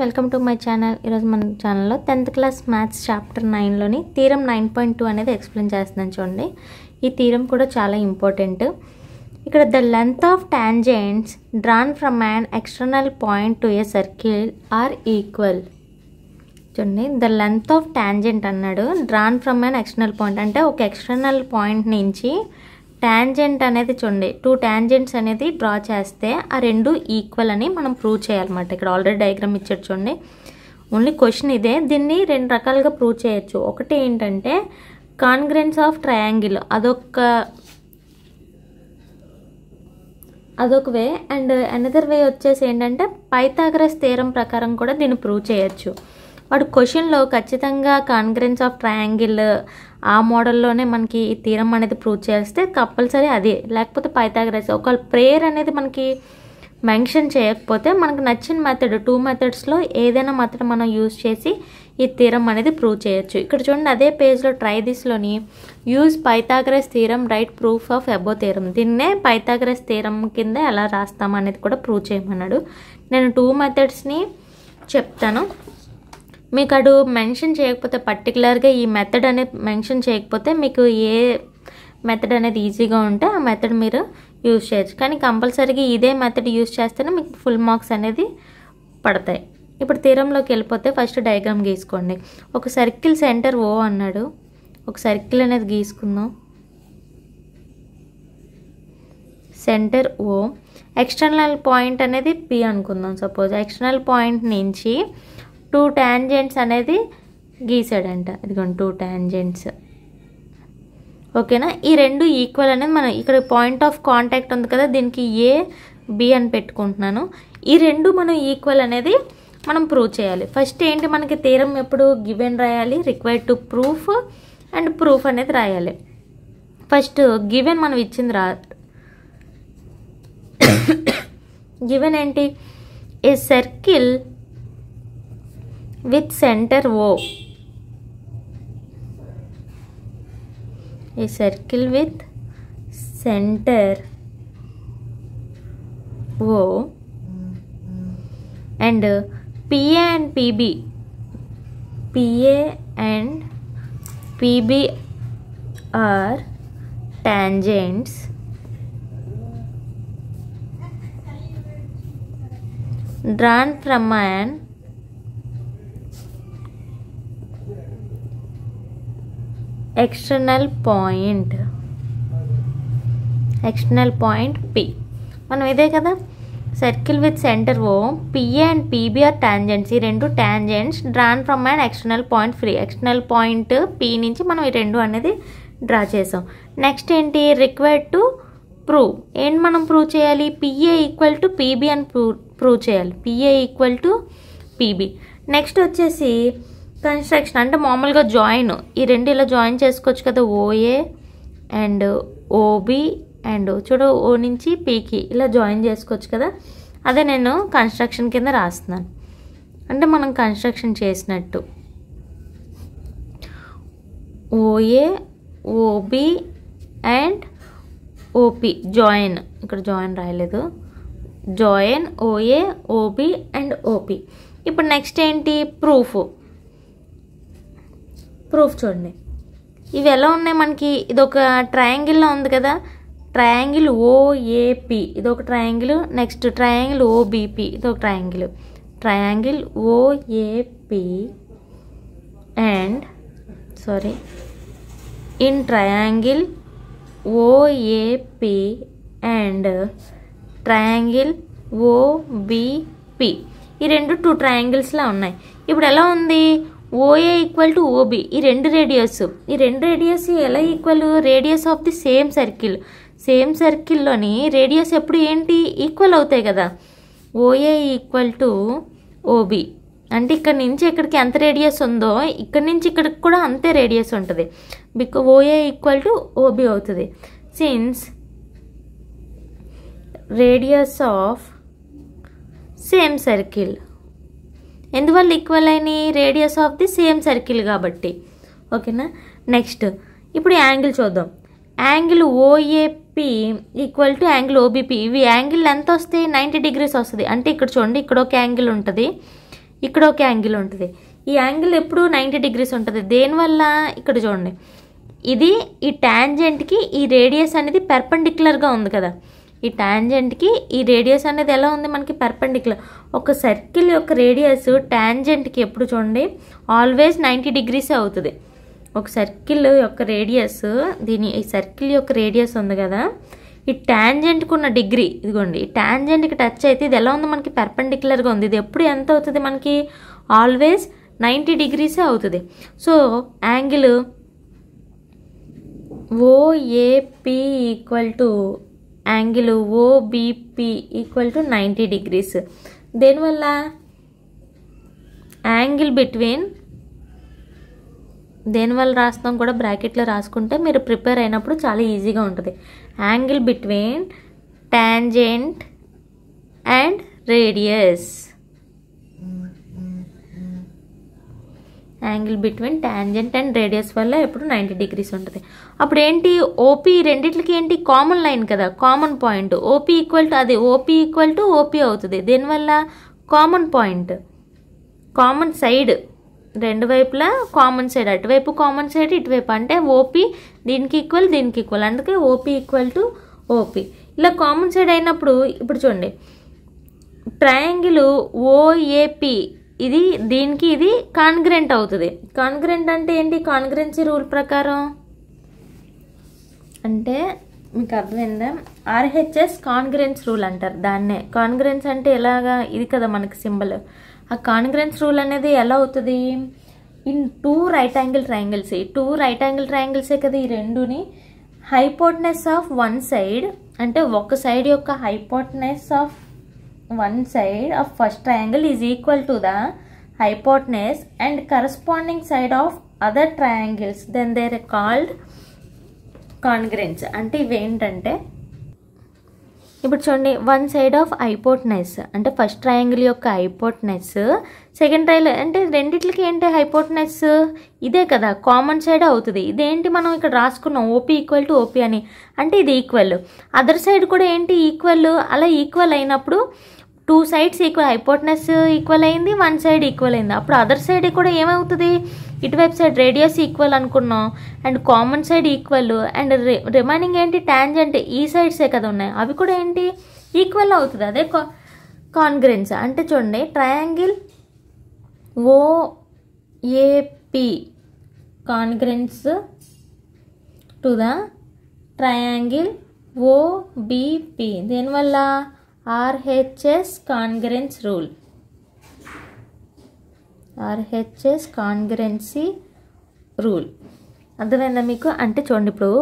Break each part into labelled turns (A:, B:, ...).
A: Welcome to my channel. ఈరోజు మన ఛానల్లో 10th క్లాస్ మ్యాథ్స్ చాప్టర్ 9లోని థీరం 9.2 అనేది ఎక్స్ప్లెయిన్ చేస్తున్నాను. చూడండి, ఈ థీరం కూడా చాలా ఇంపార్టెంట్. ఇక్కడ the length of tangents drawn from an external point to a circle are equal. చూడండి, ద లెంత్ ఆఫ్ టాంజెంట్ అన్నాడు. Drawn from an external point అంటే ఒక ఎక్స్టర్నల్ పాయింట్ నుంచి టాంజెంట్ అనేది చూడండి 2 టాంజెంట్స్ అనేది డ్రా చేస్తే ఆ రెండు ఈక్వల్ అని మనం ప్రూవ్ చేయాలన్నమాట. ఇక్కడ ఆల్రెడీ డయాగ్రామ్ ఇచ్చాడు చూడండి. ఓన్లీ క్వశ్చన్ ఇదే. దీన్ని 2 రకాలుగా ప్రూవ్ చేయొచ్చు. ఒకటి ఏంటంటే కాంగ్రెన్స్ ఆఫ్ ట్రయాంగిల్, అదొక వే. అండ్ అనదర్ వే వచ్చేసి ఏంటంటే పైథాగరస్ థీరం ప్రకారం కూడా దీన్ని ప్రూవ్ చేయొచ్చు. వాడు క్వశ్చన్లో ఖచ్చితంగా కాంగ్రెన్స్ ఆఫ్ ట్రయాంగిల్ ఆ మోడల్లోనే మనకి ఈ థీరం అనేది ప్రూవ్ చేస్తే కంపల్సరీ అదే, లేకపోతే పైథాగరస్. ఒకవేళ ప్రేయర్ అనేది మనకి మెన్షన్ చేయకపోతే మనకు నచ్చిన మెథడ్ 2 మెథడ్స్లో ఏదైనా మెథడ్ మనం యూజ్ చేసి ఈ థీరం అనేది ప్రూవ్ చేయొచ్చు. ఇక్కడ చూడండి, అదే పేజ్లో ట్రై దిస్లోని use Pythagoras theorem right proof of above theorem. దీన్నే పైథాగరస్ థీరం కింద ఎలా రాస్తాం అనేది కూడా ప్రూవ్ చేయమన్నాడు. నేను 2 మెథడ్స్ని చెప్తాను. మీకు అడు మెన్షన్ చేయకపోతే పర్టికులర్గా ఈ మెథడ్ అనేది మెన్షన్ చేయకపోతే మీకు ఏ మెథడ్ అనేది ఈజీగా ఉంటే ఆ మెథడ్ మీరు యూజ్ చేయొచ్చు. కానీ కంపల్సరీగా ఇదే మెథడ్ యూజ్ చేస్తేనే మీకు ఫుల్ మార్క్స్ అనేది పడతాయి. ఇప్పుడు థీరంలోకి వెళ్ళిపోతే ఫస్ట్ డయాగ్రామ్ గీసుకోండి. ఒక సర్కిల్ సెంటర్ ఓ అన్నాడు. ఒక సర్కిల్ అనేది గీసుకుందాం. సెంటర్ ఓ, ఎక్స్టర్నల్ పాయింట్ అనేది పి అనుకుందాం. సపోజ్ ఎక్స్టర్నల్ పాయింట్ నుంచి 2 టాంజెంట్స్ అనేది గీసాడంట. ఇదిగోండి 2 టాంజెంట్స్. ఓకేనా? ఈ రెండు ఈక్వల్ అనేది మనం ఇక్కడ పాయింట్ ఆఫ్ కాంటాక్ట్ ఉంది కదా, దీనికి ఏ బి అని పెట్టుకుంటున్నాను. ఈ రెండు మనం ఈక్వల్ అనేది మనం ప్రూవ్ చేయాలి. ఫస్ట్ ఏంటి, మనకి థీరం ఎప్పుడు గివెన్ రాయాలి, required to proof and proof అనేది రాయాలి. ఫస్ట్ గివెన్ మనం ఇచ్చింది గివెన్ ఏంటి, a circle with center O, a circle with center O and PA and PB are tangents drawn from an external point P. మనం ఇదే కదా, circle with center O, PA and PB are tangents. ఈ రెండు tangents drawn from and external point free. External point P నుంచి మనం ఈ రెండు అనేది డ్రా చేసాం. నెక్స్ట్ ఏంటి, రిక్వైర్డ్ టు ప్రూవ్. ఏంటి మనం ప్రూవ్ చేయాలి, పిఏ ఈక్వల్ టు పీబీ అని ప్రూవ్ చేయాలి. PA equal to PB. Next వచ్చేసి కన్స్ట్రక్షన్, అంటే మామూలుగా జాయిన్, ఈ రెండు ఇలా జాయిన్ చేసుకోవచ్చు కదా, ఓఏ అండ్ ఓబి అండ్ చూడు ఓ నుంచి పీకి ఇలా జాయిన్ చేసుకోవచ్చు కదా. అదే నేను కన్స్ట్రక్షన్ కింద రాస్తున్నాను, అంటే మనం కన్స్ట్రక్షన్ చేసినట్టు. OA OB and OP join, ఇక్కడ జాయిన్ రాయలేదు, join OA OB and OP. ఇప్పుడు నెక్స్ట్ ఏంటి, ప్రూఫ్ చూడండి. ఇవి ఎలా ఉన్నాయి మనకి, ఇది ఒక ట్రయాంగిల్లో ఉంది కదా, ట్రయాంగిల్ ఓఏపి ఇది ఒక ట్రయాంగిల్. నెక్స్ట్ ట్రయాంగిల్ ఓబిపి ఇది ఒక triangle OAP and in triangle OAP and triangle OBP. ఈ రెండు 2 ట్రయాంగిల్స్లా ఉన్నాయి. ఇప్పుడు ఎలా ఉంది, ఓఏ ఈక్వల్ టు ఓబి, ఈ రెండు రేడియస్ ఎలా equal, radius of the same సర్కిల్లోని రేడియస్ ఎప్పుడు ఏంటి ఈక్వల్ అవుతాయి కదా. ఓఏ ఈక్వల్ టు ఓబి అంటే ఇక్కడ నుంచి ఇక్కడికి ఎంత రేడియస్ ఉందో ఇక్కడ నుంచి ఇక్కడికి కూడా అంతే రేడియస్ ఉంటుంది. ఓఏ ఈక్వల్ టు ఓబి అవుతుంది. Since radius of same circle, ఎందువల్ల ఈక్వల్ అయిన radius of the same circle కాబట్టి. ఓకేనా? నెక్స్ట్ ఇప్పుడు యాంగిల్ చూద్దాం. Angle OAP equal to angle OBP. ఇవి యాంగిల్ ఎంత వస్తాయి, 90 degrees వస్తుంది. అంటే ఇక్కడ చూడండి, ఇక్కడ ఒక యాంగిల్ ఉంటుంది, ఇక్కడ ఒక యాంగిల్ ఉంటుంది. ఈ యాంగిల్ ఎప్పుడు 90 degrees ఉంటుంది. దేనివల్ల ఇక్కడ చూడండి, ఇది ఈ టాంజెంట్కి ఈ రేడియస్ అనేది పెర్పెండిక్యులర్గా ఉంది కదా. ఈ టాంజెంట్కి ఈ రేడియస్ అనేది ఎలా ఉంది మనకి పెర్పెండిక్యులర్. ఒక సర్కిల్ యొక్క రేడియస్ టాంజెంట్కి ఎప్పుడు చూడండి ఆల్వేస్ 90 degrees అవుతుంది. ఒక సర్కిల్ యొక్క రేడియస్ ఈ సర్కిల్ యొక్క రేడియస్ ఉంది కదా, ఈ టాంజెంట్కి ఉన్న డిగ్రీ ఇదిగోండి, ఈ టాంజెంట్కి టచ్ అయితే ఇది ఎలా ఉంది మనకి పెర్పెండిక్యులర్గా ఉంది. ఇది ఎప్పుడు ఎంత అవుతుంది మనకి ఆల్వేస్ 90 degrees అవుతుంది. So angle OAP equal to angle OBP equal to 90 degrees. దేనివల్ల యాంగిల్ బిట్వీన్, దేనివల్ల రాస్తాం కూడా బ్రాకెట్లో రాసుకుంటే మీరు ప్రిపేర్ అయినప్పుడు చాలా ఈజీగా ఉంటుంది. Angle between tangent and radius, angle between tangent and radius వల్ల ఎప్పుడు 90 degrees ఉంటుంది. అప్పుడు ఏంటి ఓపీ రెండిట్లకి ఏంటి కామన్ లైన్ కదా, common point. OP equal to అదే ఓపీ ఈక్వల్ టు ఓపీ అవుతుంది. దీనివల్ల కామన్ పాయింట్, కామన్ సైడ్, రెండు వైపులా కామన్ సైడ్, అటువైపు కామన్ సైడ్ ఇటువైపు, అంటే ఓపీ దీనికి ఈక్వల్ దీనికి ఈక్వల్, అందుకే ఓపీ ఈక్వల్ టు ఓపీ. ఇలా కామన్ సైడ్ అయినప్పుడు ఇప్పుడు చూడండి ట్రయాంగిల్ ఓఏపి ఇది దీనికి ఇది కాన్గ్రెంట్ అవుతుంది. కాన్గ్రెంట్ అంటే ఏంటి, కాన్గ్రెన్సీ రూల్ ప్రకారం అంటే మీకు అర్థమైందా, ఆర్హెచ్ఎస్ కాన్గ్రెన్స్ రూల్ అంటారు దాన్నే. కాన్గ్రెన్స్ అంటే ఎలాగా, ఇది కదా మనకి సింబల్. ఆ కాన్గ్రెన్స్ రూల్ అనేది ఎలా అవుతుంది, in two right angle triangles, ఈ టూ రైట్ యాంగిల్ ట్రయాంగిల్సే కదా ఈ రెండుని, హైపోటెనస్ ఆఫ్ వన్ సైడ్ అంటే ఒక సైడ్ యొక్క hypotenuse of one side of first triangle is equal to the hypotenuse and corresponding side of other triangles, then they are called congruence. అంటే ఇవేంటంటే ఇప్పుడు చూడండి వన్ సైడ్ ఆఫ్ హైపోటెనస్ అంటే first triangle యొక్క hypotenuse, second triangle అంటే రెండిట్లకి ఏంటి hypotenuse ఇదే కదా, కామన్ సైడ్ అవుతుంది. ఇదేంటి మనం ఇక్కడ రాసుకున్నాం ఓపీ ఈక్వల్ టు ఓపీ అని, అంటే ఇది ఈక్వల్. అదర్ సైడ్ కూడా ఏంటి ఈక్వల్. అలా ఈక్వల్ అయినప్పుడు two sides equal, hypotenuse equal అయింది, వన్ సైడ్ ఈక్వల్ అయింది. అప్పుడు అదర్ సైడ్ కూడా ఏమవుతుంది, ఇటువైపు సైడ్ రేడియస్ ఈక్వల్ అనుకున్నాం and common side equal and remaining ఏంటి టాంజెంట్ ఈ సైడ్సే కదా ఉన్నాయి, అవి కూడా ఏంటి ఈక్వల్ అవుతుంది. అదే కాన్గ్రెన్స్. అంటే చూడండి triangle OAP congruence to the triangle OBP, దీనివల్ల RHS congruence rule, RHS congruency rule. అర్థమైందా మీకు? అంటే చూడండి ఇప్పుడు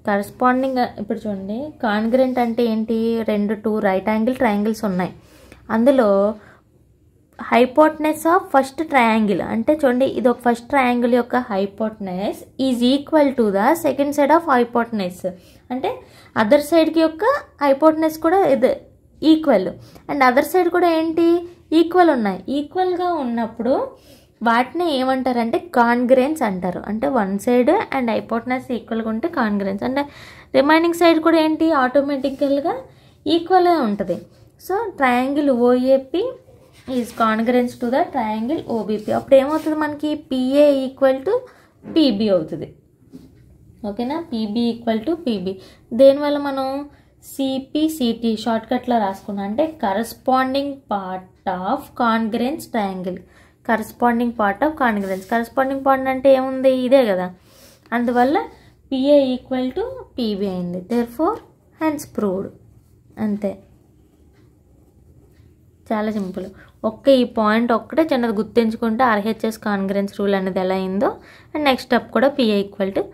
A: కరస్పాండింగ్, ఇప్పుడు చూడండి కాన్గ్రెంట్ అంటే ఏంటి, టూ రైట్ యాంగిల్ ట్రయాంగిల్స్ ఉన్నాయి, అందులో హైపోటెనస్ ఆఫ్ ఫస్ట్ ట్రయాంగిల్ అంటే చూడండి ఇది ఒక ఫస్ట్ ట్రయాంగిల్ యొక్క hypotenuse is equal to the second side of hypotenuse, అంటే అదర్ సైడ్కి యొక్క హైపోటెనస్ కూడా ఇది ఈక్వల్ అండ్ అదర్ సైడ్ కూడా ఏంటి ఈక్వల్ ఉన్నాయి. ఈక్వల్గా ఉన్నప్పుడు వాటిని ఏమంటారంటే కాన్గ్రెన్స్ అంటారు. అంటే వన్ సైడ్ అండ్ హైపోటెనస్ ఈక్వల్గా ఉంటే కాన్గ్రెన్స్, అంటే రిమైనింగ్ సైడ్ కూడా ఏంటి ఆటోమేటికల్గా ఈక్వల్గా ఉంటుంది. So triangle OAP is congruence to the triangle OBP. అప్పుడు ఏమవుతుంది మనకి పిఏ ఈక్వల్ టు పీబీ అవుతుంది. ఓకేనా, పీబీ ఈక్వల్ టు పీబీ. దేనివల్ల మనం సిపిసిటి షార్ట్కట్లో రాసుకున్నాం, అంటే corresponding part of congruence triangle, corresponding part of congruence. Corresponding part అంటే ఏముంది ఇదే కదా, అందువల్ల పిఏ ఈక్వల్ టు పీబీ అయింది. Therefore hence proved. అంతే, చాలా సింపుల్. ఈ పాయింట్ ఒక్కటే చిన్నది గుర్తుంచుకుంటే ఆర్హెచ్ఎస్ కాన్గ్రెన్స్ రూల్ అనేది ఎలా అయిందో అండ్ నెక్స్ట్ స్టెప్ కూడా పిఏ ఈక్వల్ టు,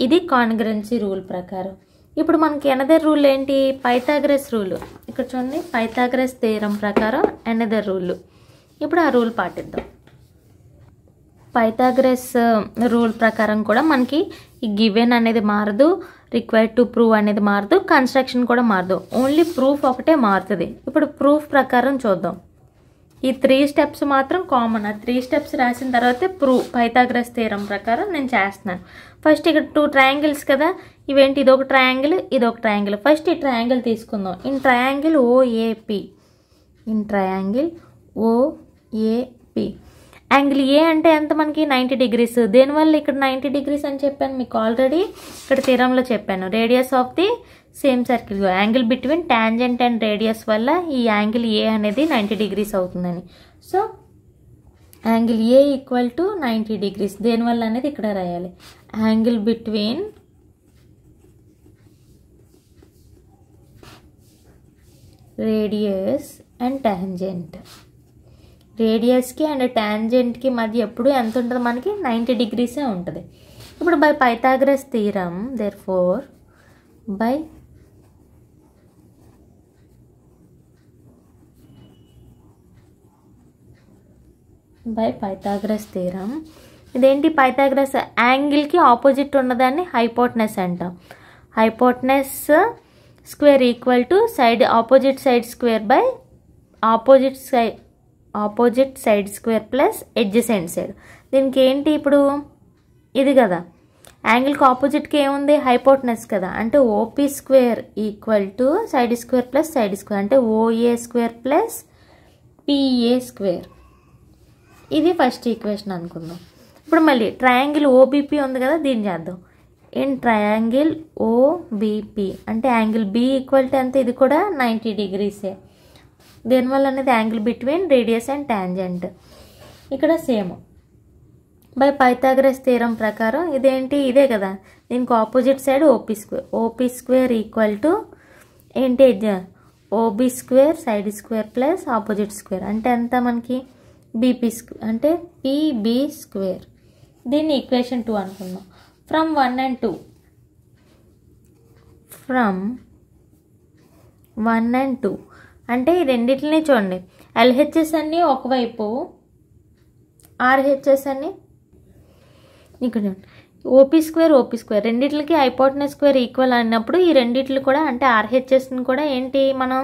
A: ఇది కాన్గ్రెన్సీ రూల్ ప్రకారం. ఇప్పుడు మనకి ఎనదర్ రూల్ ఏంటి, పైథాగరస్ రూల్. ఇక్కడ చూడండి పైథాగరస్ థియరం ప్రకారం ఎనదర్ రూల్. ఇప్పుడు ఆ రూల్ పాటిద్దాం. పైథాగరస్ రూల్ ప్రకారం కూడా మనకి ఈ గివెన్ అనేది మారదు, రిక్వైర్డ్ టు ప్రూవ్ అనేది మారదు, కన్స్ట్రక్షన్ కూడా మారదు, ఓన్లీ ప్రూఫ్ ఒకటే మారుతుంది. ఇప్పుడు ప్రూఫ్ ప్రకారం చూద్దాం. ఈ 3 steps మాత్రం కామన్. ఆ 3 steps రాసిన తర్వాతే పైథాగరస్ థియరం ప్రకారం నేను చేస్తున్నాను. ఫస్ట్ ఇక్కడ 2 triangles కదా, ఇవేంటి ఇదొక ట్రయాంగిల్ ఇదొక ట్రయాంగిల్. ఫస్ట్ ఈ ట్రయాంగిల్ తీసుకుందాం. In triangle OAP, in triangle AP. Angle A అంటే ఎంత మనకి 90 degrees. దేనివల్ల ఇక్కడ 90 degrees అని చెప్పాను మీకు ఆల్రెడీ ఇక్కడ థీరంలో చెప్పాను. Radius of the same circle, angle between tangent and radius వల్ల ఈ యాంగిల్ ఏ అనేది 90 degrees అవుతుందని. So angle A equal to 90 degrees. దేనివల్ల అనేది ఇక్కడ రాయాలి. Angle between radius and tangent. రేడియస్కి అండ్ టాంజెంట్కి మధ్య ఎప్పుడు ఎంత ఉంటుంది మనకి 90 degrees ఉంటుంది. ఇప్పుడు by Pythagoras theorem therefore by Pythagoras theorem, ఇదేంటి పైథాగరస్ యాంగిల్కి ఆపోజిట్ ఉన్నదాన్ని హైపోటెనస్ అంటాం. Hypotenuse square equal to side opposite side square by opposite side square plus adjacent side. దీనికి ఏంటి ఇప్పుడు ఇది కదా, యాంగిల్కి ఆపోజిట్కి ఏముంది హైపోటెనస్ కదా, అంటే OP square equal to side square plus side square అంటే OA square plus PA square. ఇది ఫస్ట్ ఈక్వేషన్ అనుకుందాం. ఇప్పుడు మళ్ళీ ట్రయాంగిల్ ఓబీపీ ఉంది కదా, దీన్ని చేద్దాం. ఇన్ ట్రయాంగిల్ ఓబీపీ అంటే యాంగిల్ బి ఈక్వల్ టు ఎంత, ఇది కూడా 90 degrees. దేనివల్ల అనేది angle between radius and tangent. ఇక్కడ సేమ్ బై పైథాగరస్ థీరం ప్రకారం ఇదేంటి ఇదే కదా, దీనికి opposite side OP square equal to ఏంటి OB square side square plus opposite square అంటే ఎంత మనకి బీపీ స్క్వేర్ అంటే పీబీ స్క్వేర్. దీన్ని ఈక్వేషన్ 2 అనుకుందాం. ఫ్రమ్ 1 and 2 అంటే ఈ రెండింటిని చూడండి, ఎల్హెచ్ఎస్ అన్ని ఒకవైపు, ఆర్హెచ్ఎస్ అన్ని ఇక్కడ చూడండి. ఓపీ స్క్వేర్ రెండింటికి హైపోటెనస్ స్క్వేర్ ఈక్వల్ అన్నప్పుడు ఈ రెండిట్లు కూడా అంటే ఆర్హెచ్ఎస్ని కూడా ఏంటి మనం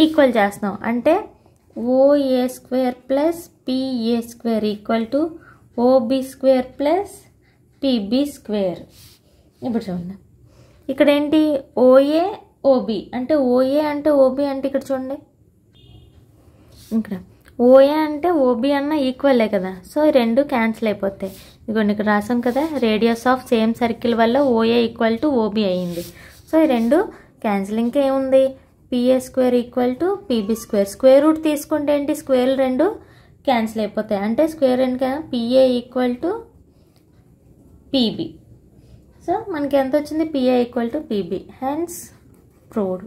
A: ఈక్వల్ చేస్తున్నాం. అంటే OA square plus PA square equal to OB square plus PB square. ఇప్పుడు చూడండి ఇక్కడ ఏంటి ఓఏ ఓబీ అంటే ఓఏ అంటే ఓబీ అంటే ఇక్కడ చూడండి, ఇక్కడ ఓఏ అంటే ఓబీ అన్న ఈక్వల్లే కదా, సో ఈ రెండు క్యాన్సిల్ అయిపోతాయి. ఇదిగోండి ఇక్కడ రాసాం కదా, రేడియస్ ఆఫ్ సేమ్ సర్కిల్ వల్ల ఓఏ ఈక్వల్ టు ఓబీ అయ్యింది. సో ఈ రెండు క్యాన్సిల్. ఇంకేముంది PA square equal to PB square. Square root తీసుకుంటే ఏంటి స్క్వేర్ రెండు క్యాన్సిల్ అయిపోతాయి, అంటే స్క్వేర్ ఏంటి కదా PA equal to PB. So మనకి ఎంత వచ్చింది PA equal to PB. Hence proved.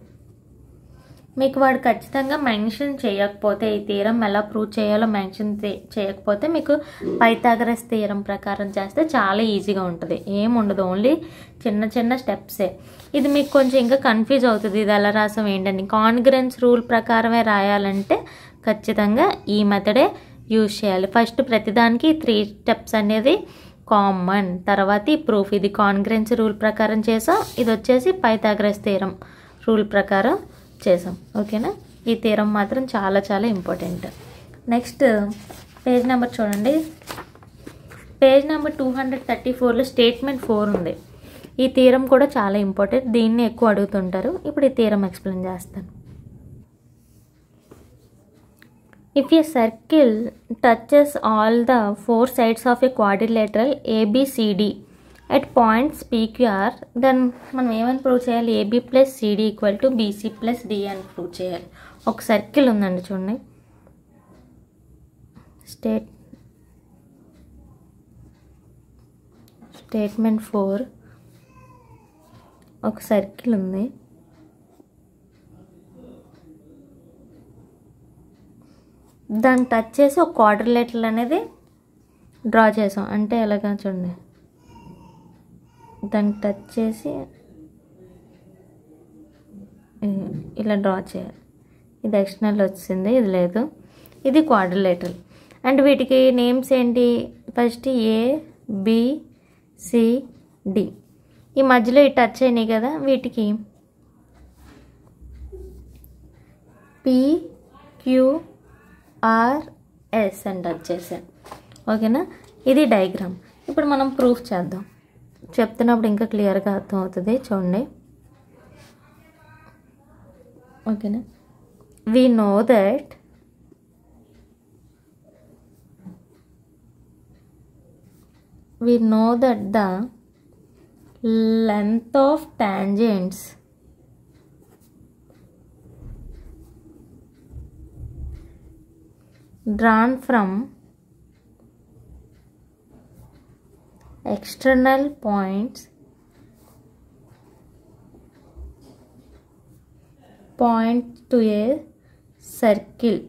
A: మీకు వాడు ఖచ్చితంగా మెన్షన్ చేయకపోతే ఈ థీరం ఎలా ప్రూవ్ చేయాలో మెన్షన్ చేయకపోతే మీకు పైథాగరస్ థీరం ప్రకారం చేస్తే చాలా ఈజీగా ఉంటుంది, ఏముండదు, ఓన్లీ చిన్న చిన్న స్టెప్సే. ఇది మీకు కొంచెం ఇంకా కన్ఫ్యూజ్ అవుతుంది, ఇది ఎలా రాసాం ఏంటని. కాన్గ్రెన్స్ రూల్ ప్రకారమే రాయాలంటే ఖచ్చితంగా ఈ మెథడే యూజ్ చేయాలి. ఫస్ట్ ప్రతిదానికి 3 steps అనేది కామన్, తర్వాత ఈ ప్రూఫ్. ఇది కాన్గ్రెన్స్ రూల్ ప్రకారం చేసాం, ఇది వచ్చేసి పైథాగరస్ థీరం రూల్ ప్రకారం చేసాం. ఓకేనా, ఈ థీరం మాత్రం చాలా చాలా ఇంపార్టెంట్. నెక్స్ట్ పేజ్ నెంబర్ చూడండి, పేజ్ నెంబర్ 234లో స్టేట్మెంట్ 4 ఉంది. ఈ థీరం కూడా చాలా ఇంపార్టెంట్, దీన్ని ఎక్కువ అడుగుతుంటారు. ఇప్పుడు ఈ థీరం ఎక్స్ప్లెయిన్ చేస్తాను. If a circle touches all the 4 sides of a quadrilateral ABCD at points PQR, then మనం ఏమని ప్రూవ్ చేయాలి, AB plus CD equal to BC plus D అని ప్రూవ్ చేయాలి. ఒక సర్కిల్ ఉందండి చూడండి, స్టేట్మెంట్ 4 ఒక సర్కిల్ ఉంది. దాన్ని టచ్ చేసి ఒక క్వాడ్రిలేటరల్ అనేది డ్రా చేసాం. అంటే ఎలాగా చూడండి, దాన్ని టచ్ చేసి ఇలా డ్రా చేయాలి. ఇది ఎక్స్టర్నల్ వచ్చింది, ఇది లేదు, ఇది క్వాడ్రిలేటరల్. అండ్ వీటికి నేమ్స్ ఏంటి, ఫస్ట్ ABCD. ఈ మధ్యలో ఈ టచ్ అయినాయి కదా, వీటికి PQRS అని టచ్ చేసాం. ఓకేనా, ఇది డయాగ్రామ్. ఇప్పుడు మనం ప్రూఫ్ చేద్దాం, చెప్తున్నప్పుడు ఇంకా క్లియర్గా అర్థమవుతుంది. చూడండి, ఓకేనా, we know that we know that the length of tangents drawn from external points point to a circle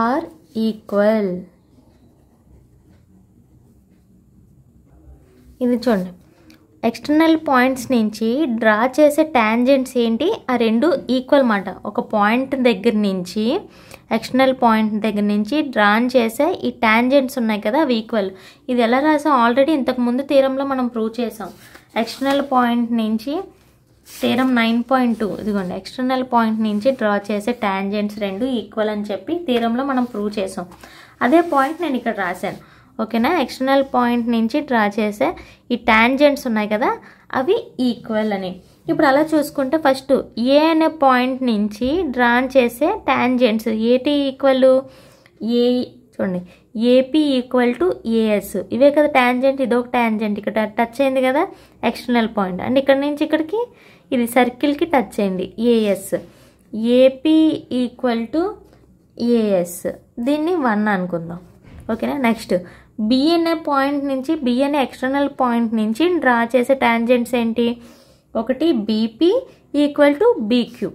A: are equal. ఇది చూడండి, ఎక్స్టర్నల్ పాయింట్స్ నుంచి డ్రా చేసే టాంజెంట్స్ ఏంటి, ఆ రెండు ఈక్వల్ మాట. ఒక పాయింట్ దగ్గర నుంచి, ఎక్స్టర్నల్ పాయింట్ దగ్గర నుంచి డ్రాన్ చేసే ఈ టాంజెంట్స్ ఉన్నాయి కదా, అవి ఈక్వల్. ఇది ఎలా రాసాం, ఆల్రెడీ ఇంతకుముందు థీరంలో మనం ప్రూవ్ చేసాం. ఎక్స్టర్నల్ పాయింట్ నుంచి థీరం 9.2, ఇదిగోండి, ఎక్స్టర్నల్ పాయింట్ నుంచి డ్రా చేసే టాంజెంట్స్ రెండు ఈక్వల్ అని చెప్పి థీరంలో మనం ప్రూవ్ చేసాం. అదే పాయింట్ నేను ఇక్కడ రాశాను, ఓకేనా. ఎక్స్టర్నల్ పాయింట్ నుంచి డ్రా చేసే ఈ టాంజెంట్స్ ఉన్నాయి కదా, అవి ఈక్వల్ అని. ఇప్పుడు అలా చూసుకుంటే ఫస్ట్ ఏ అనే పాయింట్ నుంచి డ్రా చేసే టాంజెంట్స్ ఏటి ఈక్వల్, ఏ చూడండి, ఏపీ ఈక్వల్ టు ఏఎస్. ఇవే కదా టాంజెంట్, ఇదొక టాంజెంట్ ఇక్కడ టచ్ అయింది కదా ఎక్స్టర్నల్ పాయింట్, అండ్ ఇక్కడ నుంచి ఇక్కడికి ఇది సర్కిల్కి టచ్ అయింది AS. AP equal to AS, దీన్ని 1 అనుకుందాం, ఓకేనా. నెక్స్ట్ బి అనే పాయింట్ నుంచి, బి అనే ఎక్స్టర్నల్ పాయింట్ నుంచి డ్రా చేసే టాంజెంట్స్ ఏంటి, ఒకటి BP equal to BQ,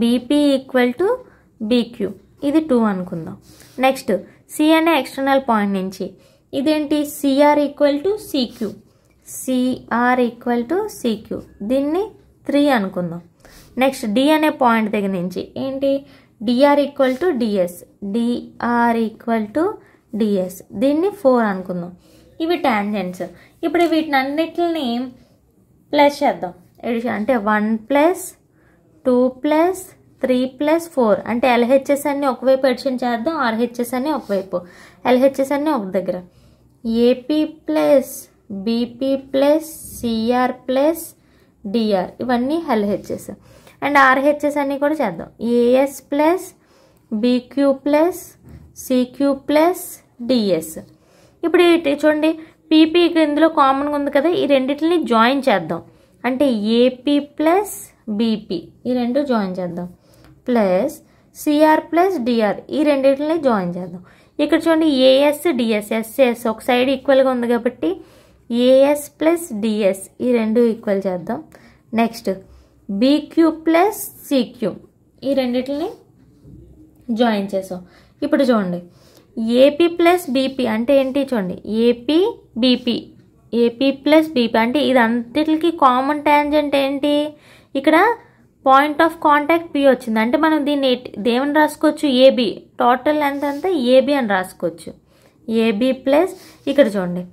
A: BP equal to BQ, ఇది 2 అనుకుందాం. నెక్స్ట్ సి అనే ఎక్స్టర్నల్ పాయింట్ నుంచి ఇదేంటి, CR equal to CQ, CR equal to CQ, దీన్ని 3 అనుకుందాం. నెక్స్ట్ డి అనే పాయింట్ దగ్గర నుంచి ఏంటి, DR equal to DS, DR equal to DS, దీన్ని 4 అనుకుందాం. ఇవి టాంజెంట్స్. ఇప్పుడు వీటిని అన్నిటిని ప్లస్ చేద్దాం, ఎడిషన్ అంటే 1 + 2 + 3 + 4, అంటే ఎల్హెచ్ఎస్ అన్ని ఒకవైపు ఎడిషన్ చేద్దాం, ఆర్హెచ్ఎస్ అన్ని ఒకవైపు, ఎల్హెచ్ఎస్ అన్ని ఒక దగ్గర. AP plus BP plus CR plus DR, ఇవన్నీ ఎల్హెచ్ఎస్. అండ్ ఆర్హెచ్ఎస్ అన్నీ కూడా చేద్దాం, AS plus BQ plus CQ plus DS. ఇప్పుడు చూడండి, పీపీ ఇందులో కామన్గా ఉంది కదా, ఈ రెండింటిని జాయిన్ చేద్దాం, అంటే ఏపీ ప్లస్ బీపీ, ఈ రెండు జాయిన్ చేద్దాం, ప్లస్ సిఆర్ ప్లస్ డిఆర్, ఈ రెండింటిని జాయిన్ చేద్దాం. ఇక్కడ చూడండి ఏఎస్ డిఎస్, ఎస్ఎస్ ఒక సైడ్ ఈక్వల్గా ఉంది కాబట్టి ఏఎస్ ప్లస్ డిఎస్, ఈ రెండు ఈక్వల్ చేద్దాం. నెక్స్ట్ బీక్యూ ప్లస్ సిక్యూ, ఈ రెండింటిని జాయిన్ చేసాం. ఇప్పుడు చూడండి ఏపీ ప్లస్ బీపీ అంటే ఏంటి, చూడండి AP BP, AP plus BP అంటే ఇది అంతటికి కామన్ టాంజెంట్ ఏంటి, ఇక్కడ పాయింట్ ఆఫ్ కాంటాక్ట్ పి వచ్చింది, అంటే మనం దీన్ని దేవని రాసుకోవచ్చు, ఏబీ, టోటల్ లెంత్ అంతా ఏబీ అని రాసుకోవచ్చు. ఏబీ ప్లస్ ఇక్కడ చూడండి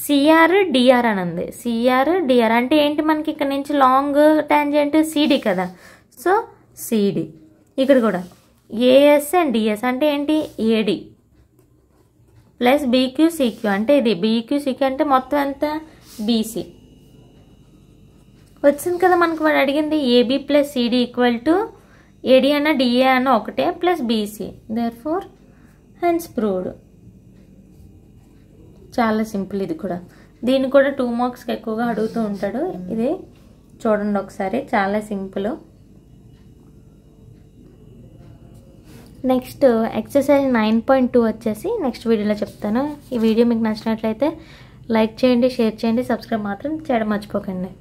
A: సిఆర్ డిఆర్ అని ఉంది, సిఆర్ డిఆర్ అంటే ఏంటి, మనకి ఇక్కడ నుంచి లాంగ్ టాంజెంట్ సిడి కదా, సో సిడి. ఇక్కడ కూడా ఏఎస్ అండ్ డిఎస్ అంటే ఏంటి, ఏడి ప్లస్ బీక్యూ సిక్యూ, అంటే ఇది బీక్యూ సిక్యూ అంటే మొత్తం ఎంత బీసీ వచ్చింది కదా మనకు. వాడు అడిగింది AB plus CD equal to AD అన్న డిఏ అన్న ఒకటే plus BC, therefore hence proved. చాలా సింపుల్ ఇది కూడా, దీన్ని కూడా 2 మార్క్స్కి ఎక్కువగా అడుగుతూ ఉంటాడు. ఇది చూడండి ఒకసారి, చాలా సింపుల్. నెక్స్ట్ ఎక్సర్సైజ్ 9.2 వచ్చేసి నెక్స్ట్ వీడియోలో చెప్తాను. ఈ వీడియో మీకు నచ్చినట్లయితే లైక్ చేయండి, షేర్ చేయండి, సబ్స్క్రైబ్ మాత్రం చేయడం మర్చిపోకండి.